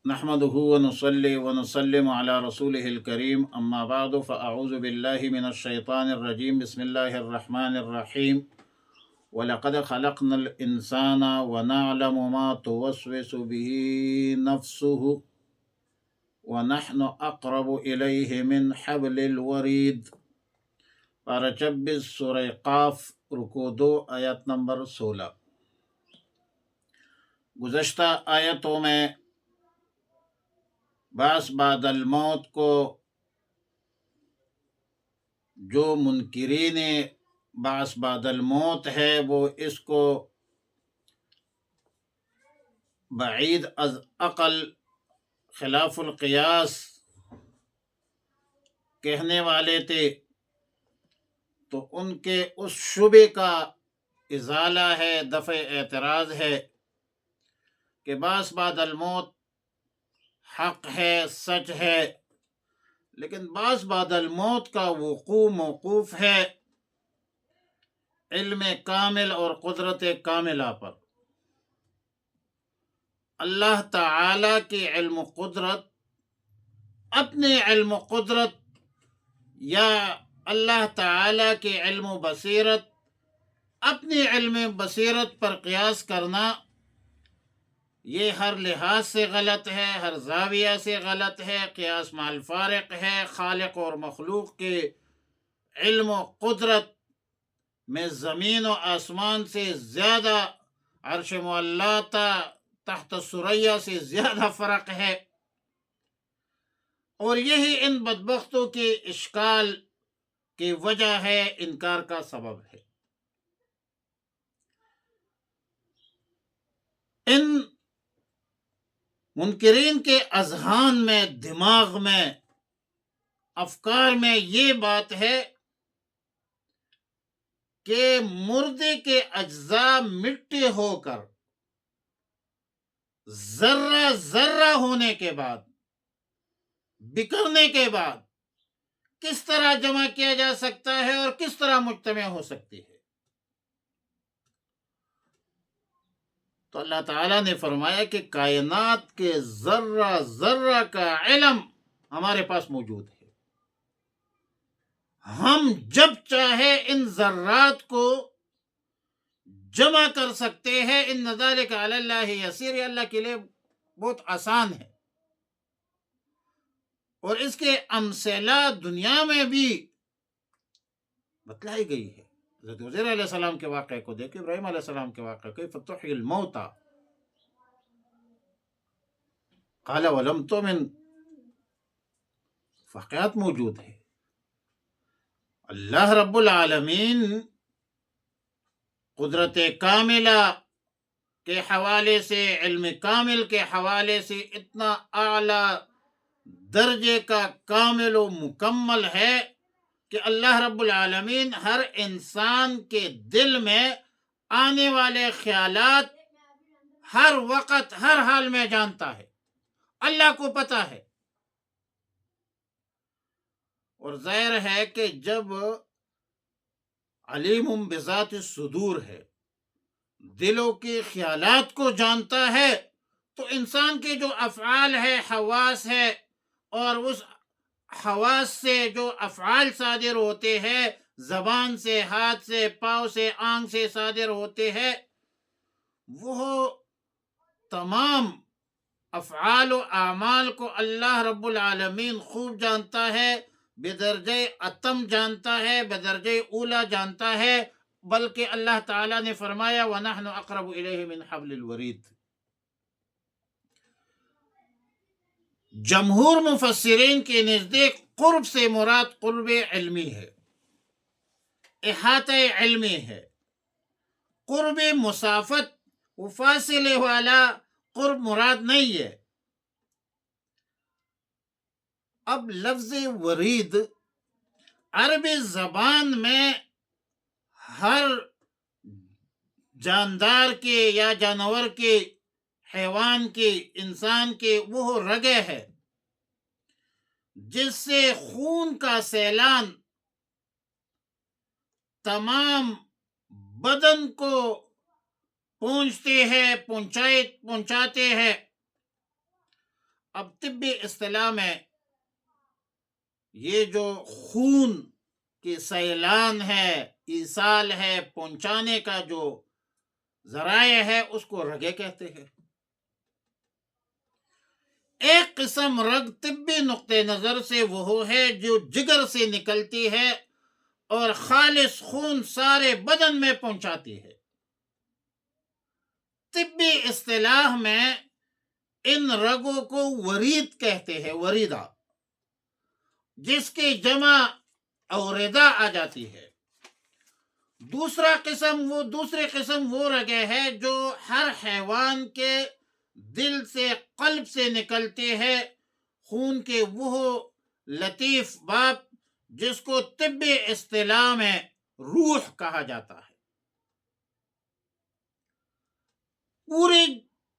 نحمده ونصلي ونسلم على رسوله الكريم اما بعد فاعوذ بالله من الشيطان الرجيم بسم الله الرحمن الرحيم ولقد خلقنا الانسان ونعلم ما توسوس به نفسه ونحن اقرب اليه من حبل الوريد۔ پارہ 26 سورہ قاف، رکوع 2، آیت نمبر 16۔ گزشتہ آیتوں میں بعث بعد الموت کو جو منکرین بعث بعد الموت ہے وہ اس کو بعید از عقل، خلاف القیاس کہنے والے تھے، تو ان کے اس شبے کا ازالہ ہے، دفع اعتراض ہے کہ بعث بعد الموت حق ہے، سچ ہے، لیکن بعث بعد الموت کا وقوع موقوف ہے علم کامل اور قدرت کاملہ پر۔ اللہ تعالی کی علم و قدرت، اپنے علم و قدرت یا اللہ تعالی کی علم و بصیرت، اپنی علم بصیرت پر قیاس کرنا، یہ ہر لحاظ سے غلط ہے، ہر زاویہ سے غلط ہے، قیاس مع الفارق ہے۔ خالق اور مخلوق کے علم و قدرت میں زمین و آسمان سے زیادہ، عرش معلیٰ تحت ثریا سے زیادہ فرق ہے، اور یہی ان بدبختوں کے اشکال کی وجہ ہے، انکار کا سبب ہے۔ ان منکرین کے اذہان میں، دماغ میں، افکار میں یہ بات ہے کہ مردے کے اجزاء مٹی ہو کر ذرہ ذرہ ہونے کے بعد، بکھرنے کے بعد کس طرح جمع کیا جا سکتا ہے اور کس طرح مجتمع ہو سکتی ہے۔ تو اللہ تعالیٰ نے فرمایا کہ کائنات کے ذرہ ذرہ کا علم ہمارے پاس موجود ہے، ہم جب چاہے ان ذرات کو جمع کر سکتے ہیں۔ ان ذالک علی اللہ یسیر، یہ اللہ کے لیے بہت آسان ہے، اور اس کے امثلہ دنیا میں بھی بتلائی گئی ہے۔ حضرت عزیر علیہ السلام کے واقعے کو دیکھیں، ابراہیم علیہ السلام کے واقعے کو، کیف تحیی الموتى قال ولم تؤمن، واقعات موجود ہیں۔ اللہ رب العالمین قدرت کاملہ کے حوالے سے، علم کامل کے حوالے سے اتنا اعلیٰ درجے کا کامل و مکمل ہے کہ اللہ رب العالمین ہر انسان کے دل میں آنے والے خیالات ہر وقت، ہر حال میں جانتا ہے، اللہ کو پتہ ہے۔ اور ظاہر ہے کہ جب علیم بذات الصدور ہے، دلوں کے خیالات کو جانتا ہے، تو انسان کے جو افعال ہے، حواس ہے، اور اس حواس سے جو افعال صادر ہوتے ہیں، زبان سے، ہاتھ سے، پاؤں سے، آنکھ سے صادر ہوتے ہیں، وہ تمام افعال و اعمال کو اللہ رب العالمین خوب جانتا ہے، بدرجہ اتم جانتا ہے، بدرجہ اولا جانتا ہے، بلکہ اللہ تعالیٰ نے فرمایا وَنَحْنُ أَقْرَبُ إِلَيْهِ مِنْ حَبْلِ الْوَرِيدِ۔ جمہور مفسرین کے نزدیک قرب سے مراد قرب علمی ہے، احاطہ علمی ہے، قرب مسافت و فاصلے والا قرب مراد نہیں ہے۔ اب لفظ ورید عربی زبان میں ہر جاندار کے یا جانور کے، حیوان کے، انسان کے وہ رگے ہے جس سے خون کا سیلان تمام بدن کو پہنچتے ہیں، پہنچاتے ہیں، اب طبی اصطلاح میں یہ جو خون کی سیلان ہے، ایصال ہے، پہنچانے کا جو ذرائع ہے، اس کو رگیں کہتے ہیں۔ ایک قسم رگ طبی نقطہ نظر سے وہ ہے جو جگر سے نکلتی ہے اور خالص خون سارے بدن میں پہنچاتی ہے۔ طبی اصطلاح میں ان رگوں کو ورید کہتے ہیں، وریدہ، جس کی جمع اوردہ آ جاتی ہے۔ دوسری قسم وہ رگیں ہے جو ہر حیوان کے دل سے، قلب سے نکلتی ہے، خون کے وہ لطیف باب جس کو طبی اصطلاح میں روح کہا جاتا ہے۔ پوری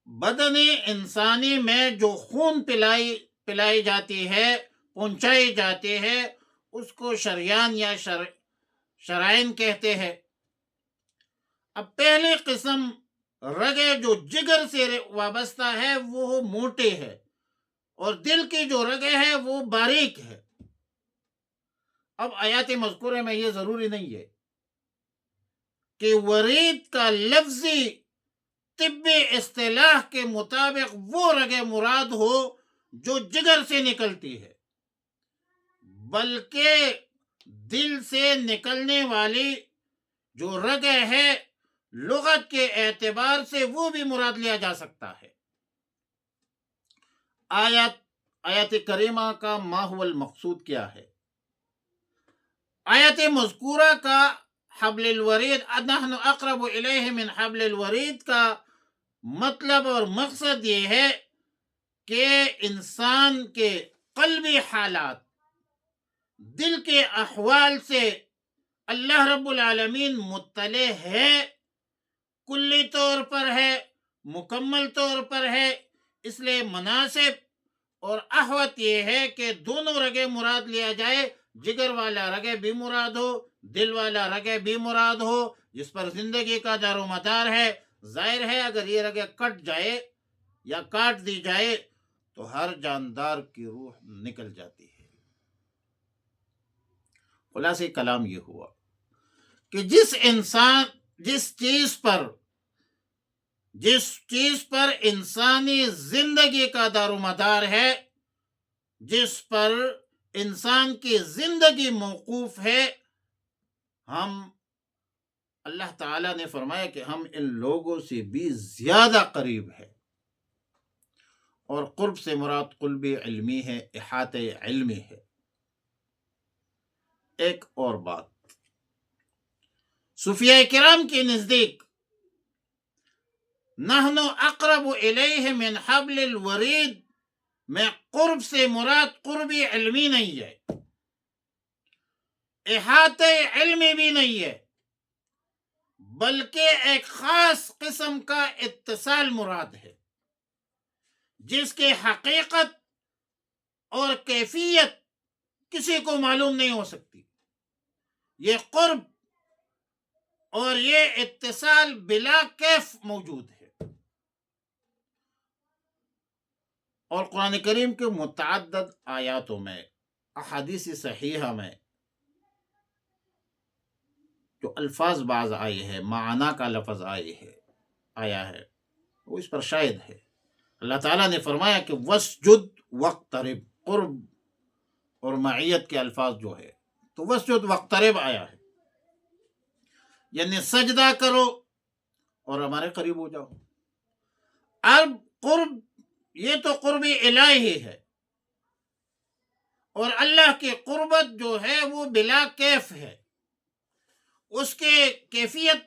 بدن انسانی میں جو خون پلائی جاتی ہے، پہنچائی جاتی ہے، اس کو شریان یا شرائن کہتے ہیں۔ اب پہلی قسم رگیں جو جگر سے وابستہ ہے وہ موٹے ہے، اور دل کی جو رگیں ہے وہ باریک ہے۔ اب آیات مذکورہ میں یہ ضروری نہیں ہے کہ ورید کا لفظی طبی اصطلاح کے مطابق وہ رگیں مراد ہو جو جگر سے نکلتی ہے، بلکہ دل سے نکلنے والی جو رگیں ہے لغت کے اعتبار سے وہ بھی مراد لیا جا سکتا ہے۔ آیت کریمہ کا ما هو المقصود کیا ہے؟ آیت مذکورہ کا حبل الورید نحن اقرب الیہ من حبل الورید کا مطلب اور مقصد یہ ہے کہ انسان کے قلبی حالات، دل کے احوال سے اللہ رب العالمین مطلع ہے، کلی طور پر ہے، مکمل طور پر ہے، اس لیے مناسب اور احوط یہ ہے کہ دونوں رگیں مراد لیا جائے، جگر والا رگیں بھی مراد ہو، دل والا رگیں بھی مراد ہو، جس پر زندگی کا دار و مدار ہے۔ ظاہر ہے اگر یہ رگیں کٹ جائے یا کاٹ دی جائے تو ہر جاندار کی روح نکل جاتی ہے۔ خلاصہ کلام یہ ہوا کہ جس چیز پر انسانی زندگی کا دار و مدار ہے، جس پر انسان کی زندگی موقوف ہے، ہم اللہ تعالیٰ نے فرمایا کہ ہم ان لوگوں سے بھی زیادہ قریب ہے، اور قرب سے مراد قلبی علمی ہے، احاطہ علمی ہے۔ ایک اور بات، صوفیاء کرام کے نزدیک نحن اقرب الیہ من حبل الورید میں قرب سے مراد قربی علمی نہیں ہے، احاطہ علمی بھی نہیں ہے، بلکہ ایک خاص قسم کا اتصال مراد ہے، جس کی حقیقت اور کیفیت کسی کو معلوم نہیں ہو سکتی۔ یہ قرب اور یہ اتصال بلا کیف موجود ہے، اور قرآن کریم کے متعدد آیاتوں میں، احادیث صحیحہ میں جو الفاظ بعض آئے ہیں، معنا کا لفظ آیا ہے، وہ اس پر شاہد ہے۔ اللہ تعالیٰ نے فرمایا کہ وسجد وقترب، قرب اور معیت کے الفاظ جو ہے تو وسجد وقترب آیا ہے، یعنی سجدہ کرو اور ہمارے قریب ہو جاؤ۔ اب قرب یہ تو قرب الہی ہے، اور اللہ کی قربت جو ہے وہ بلا کیف ہے، اس کی کیفیت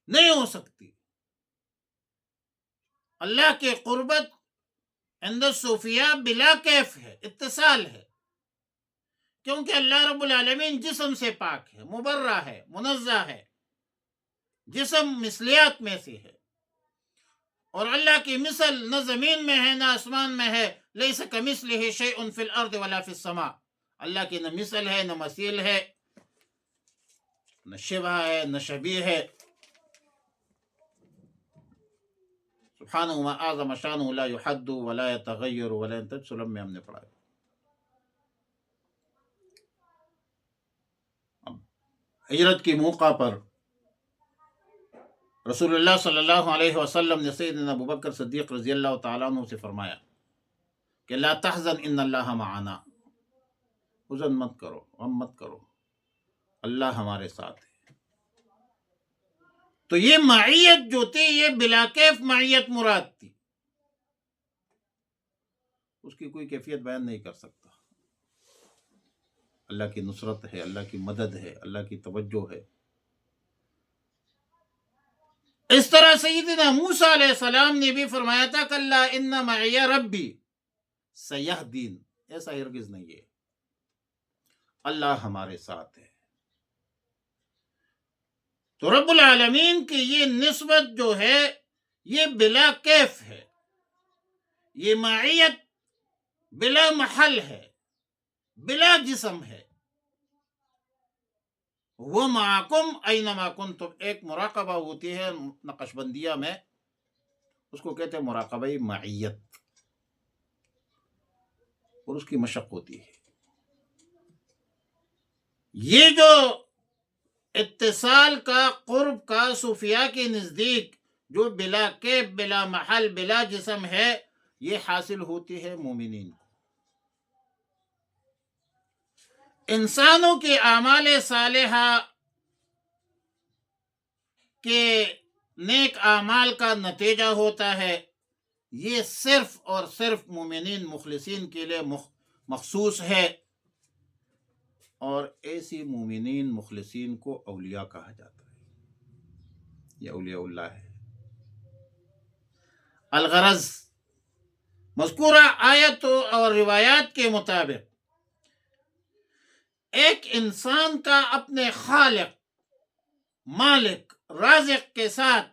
نہیں ہو سکتی۔ اللہ کی قربت عند الصوفیاء بلا کیف ہے، اتصال ہے، کیونکہ اللہ رب العالمین جسم سے پاک ہے، مبرہ ہے، منزہ ہے، جسم مثلیات میں سے ہے، اور اللہ کی مثل نہ زمین میں ہے نہ آسمان میں ہے، لیس کمثلہ شیء فی الارض ولا فی السماء، اللہ کی نہ مثل ہے، نہ مثیل ہے، نہ شبہ ہے، نہ شبیہ ہے۔ سبحانہ و اعظم شانہ لا یحد ولا یتغیر ولا ینتج، سلم میں ہم نے پڑھا ہے۔ اب ہجرت کے موقع پر رسول اللہ صلی اللہ علیہ وسلم نے سیدنا ابوبکر صدیق رضی اللہ تعالیٰ عنہ سے فرمایا کہ لا تحزن ان اللہ معنا، حزن مت کرو، غم مت کرو، اللہ ہمارے ساتھ ہے۔ تو یہ معیت جو تھی یہ بلا کیف معیت مراد تھی، اس کی کوئی کیفیت بیان نہیں کر سکتا۔ اللہ کی نصرت ہے، اللہ کی مدد ہے، اللہ کی توجہ ہے۔ اس طرح سیدنا موسیٰ علیہ السلام نے بھی فرمایا تھا کلا ان معی ربی سیہدین، ایسا ہرگز نہیں ہے، اللہ ہمارے ساتھ ہے۔ تو رب العالمین کی یہ نسبت جو ہے یہ بلا کیف ہے، یہ معیت بلا محل ہے، بلا جسم ہے۔ وہ معکم اینما کنتم، ایک مراقبہ ہوتی ہے نقش بندیہ میں، اس کو کہتے ہیں مراقبہ معیت، اور اس کی مشق ہوتی ہے۔ یہ جو اتصال کا، قرب کا صوفیاء کے نزدیک جو بلا کیف، بلا محل، بلا جسم ہے، یہ حاصل ہوتی ہے مومنین کو۔ انسانوں کے اعمال صالحہ کے نیک اعمال کا نتیجہ ہوتا ہے، یہ صرف اور صرف مومنین مخلصین کے لیے مخصوص ہے، اور ایسی مومنین مخلصین کو اولیاء کہا جاتا ہے، یہ اولیاء اللہ ہے۔ الغرض مذکورہ آیت اور روایات کے مطابق ایک انسان کا اپنے خالق، مالک، رازق کے ساتھ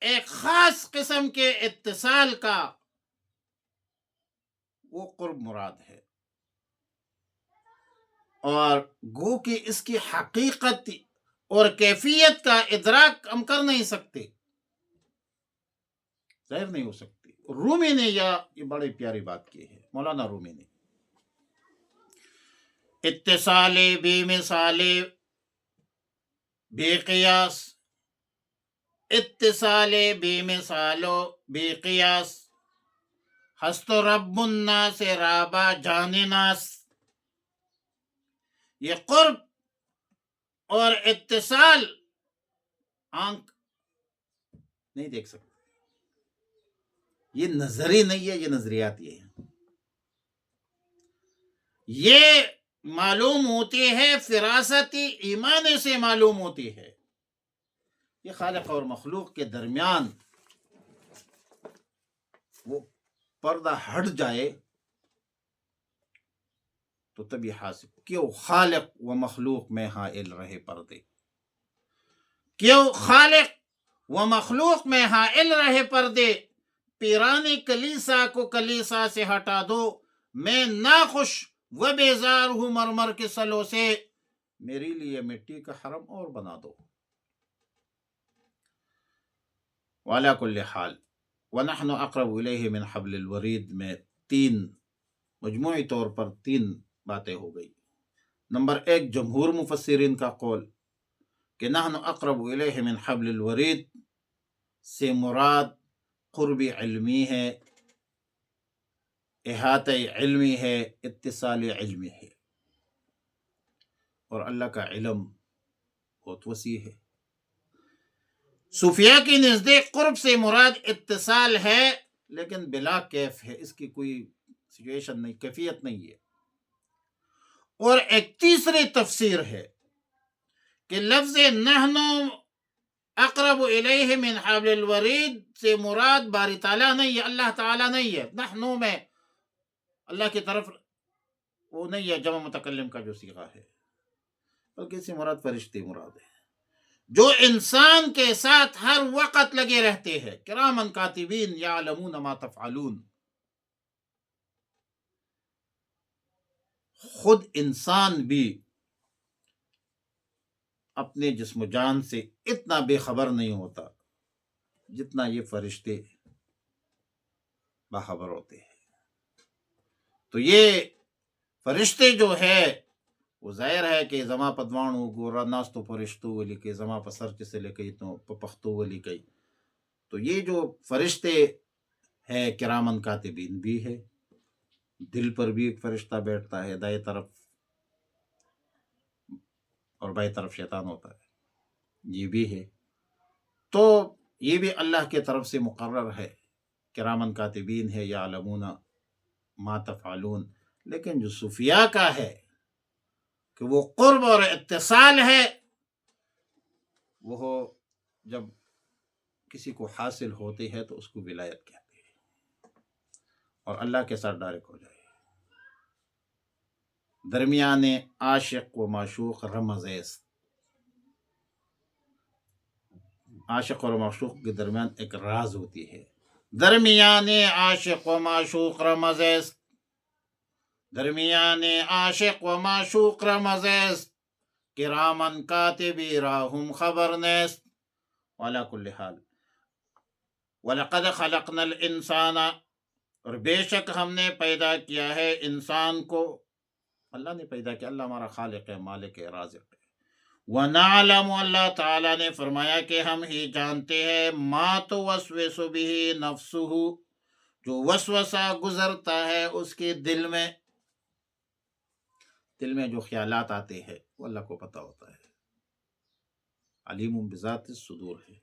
ایک خاص قسم کے اتصال کا وہ قرب مراد ہے، اور گو کہ اس کی حقیقت اور کیفیت کا ادراک ہم کر نہیں سکتے، ظاہر نہیں ہو سکتی۔ رومی نے یہ بڑی پیاری بات کی ہے، مولانا رومی نے، اتصال بے مثال بے قیاس، اتصال بے مثال و بے قیاس، ہست رب الناس رابع جان ناس۔ یہ قرب اور اتصال آنکھ نہیں دیکھ سکتے، یہ نظری نہیں ہے، یہ نظریاتی ہے۔ یہ معلوم ہوتی ہے فراست ایمان سے معلوم ہوتی ہے، یہ خالق اور مخلوق کے درمیان وہ پردہ ہٹ جائے تو تبھی حاصل، کیوں خالق و مخلوق میں حائل رہے پردے، کیوں خالق و مخلوق میں حائل رہے پردے، پیران کلیسا کو کلیسا سے ہٹا دو، میں ناخوش و بیزار ہوں مرمر کے سلوں سے، میرے لیے مٹی کا حرم اور بنا دو۔ وعلی کل حال ونحن اقرب الیہ من حبل الورید میں مجموعی طور پر تین باتیں ہو گئی۔ نمبر ایک، جمہور مفسرین کا قول کہ نحن اقرب الیہ من حبل الورید سے مراد قرب علمی ہے، احاطہ علمی ہے، اتصال علمی ہے، اور اللہ کا علم بہت وسیع ہے۔ صوفیاء کے نزدیک قرب سے مراد اتصال ہے، لیکن بلا کیف ہے، اس کی کوئی سچویشن نہیں، کیفیت نہیں ہے۔ اور ایک تیسری تفسیر ہے کہ لفظ نحن اقرب الیہ من حبل الورید سے مراد باری تعالیٰ نہیں ہے، اللہ تعالیٰ نہیں ہے۔ نحن میں اللہ کی طرف وہ نہیں ہے، جمع متکلم کا جو صیغہ ہے، بلکہ اس سے مراد فرشتے مراد ہے، جو انسان کے ساتھ ہر وقت لگے رہتے ہیں، کرامن کاتبین یعلمون ما تفعلون۔ خود انسان بھی اپنے جسم و جان سے اتنا بے خبر نہیں ہوتا جتنا یہ فرشتے باخبر ہوتے ہیں۔ تو یہ فرشتے جو ہے وہ ظاہر ہے کہ زما پدوانو گورا ناستو فرشتو ولی کے زما پسر سے لے گئی تو پختو ولی گئی، تو یہ جو فرشتے ہے کرامن کاتبین بھی ہے، دل پر بھی ایک فرشتہ بیٹھتا ہے، دائیں طرف اور بائیں طرف شیطان ہوتا ہے، یہ بھی ہے۔ تو یہ بھی اللہ کی طرف سے مقرر ہے، کرامن کاتبین ہے، یعلمون ما تفعلون۔ لیکن جو صوفیاء کا ہے کہ وہ قرب اور اتصال ہے، وہ جب کسی کو حاصل ہوتی ہے تو اس کو ولایت کہتے ہیں اور اللہ کے ساتھ ڈائریکٹ ہو جائے۔ درمیان عاشق و معشوق رمز است، عاشق اور معشوق کے درمیان ایک راز ہوتی ہے۔ درمیان عاشق و معشوق رمز است، درمیان عاشق و معشوق رمز است، کرامن کاتبی راہم خبر نیست۔ وعلی کل حال وَلَقَدْ خَلَقْنَا الْإِنسَانَ، اور بے شک ہم نے پیدا کیا ہے انسان کو، اللہ نے پیدا کیا، اللہ ہمارا خالق ہے، مالک ہے، رازق ہے۔ وَنَعْلَمُ، اللہ تعالیٰ نے فرمایا کہ ہم ہی جانتے ہیں، مَا تُوَسْوِسُ بِهِ نَفْسُهُ، جو وسوسہ گزرتا ہے اس کے دل میں جو خیالات آتے ہیں وہ اللہ کو پتہ ہوتا ہے، علیم بذات الصدور ہے۔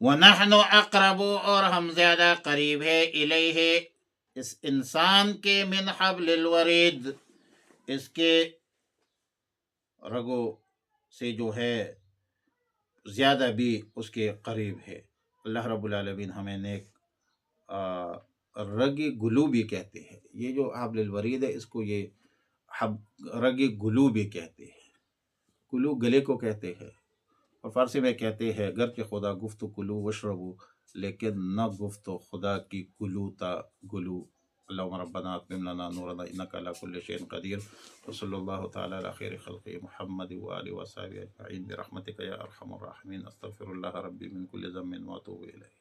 وَنَحْنُ أَقْرَبُ، اور ہم زیادہ قریب ہے، الیہ، اس انسان کے، من حبل الورید، اس کے رگوں سے جو ہے زیادہ بھی اس کے قریب ہے۔ اللہ رب العالمین ہمیں نیک رگی گلو بھی کہتے ہیں، یہ جو حبل الورید ہے اس کو یہ رگی گلو بھی کہتے ہیں، گلو گلے کو کہتے ہیں، اور فارسی میں کہتے ہیں گرچہ خدا گفت کلو وشربو، لیکن نہ گفت خدا کی گلو تا گلو۔ اللہم ربنا اتمم لنا نورنا انک علی کل شیء قدیر، وصلی اللہ تعالی علی خیر خلق محمد وآلہ وصحبہ اجمعین برحمتک یا ارحم الراحمین۔ استغفر اللہ ربی من کل ذنب واتوب الیہ۔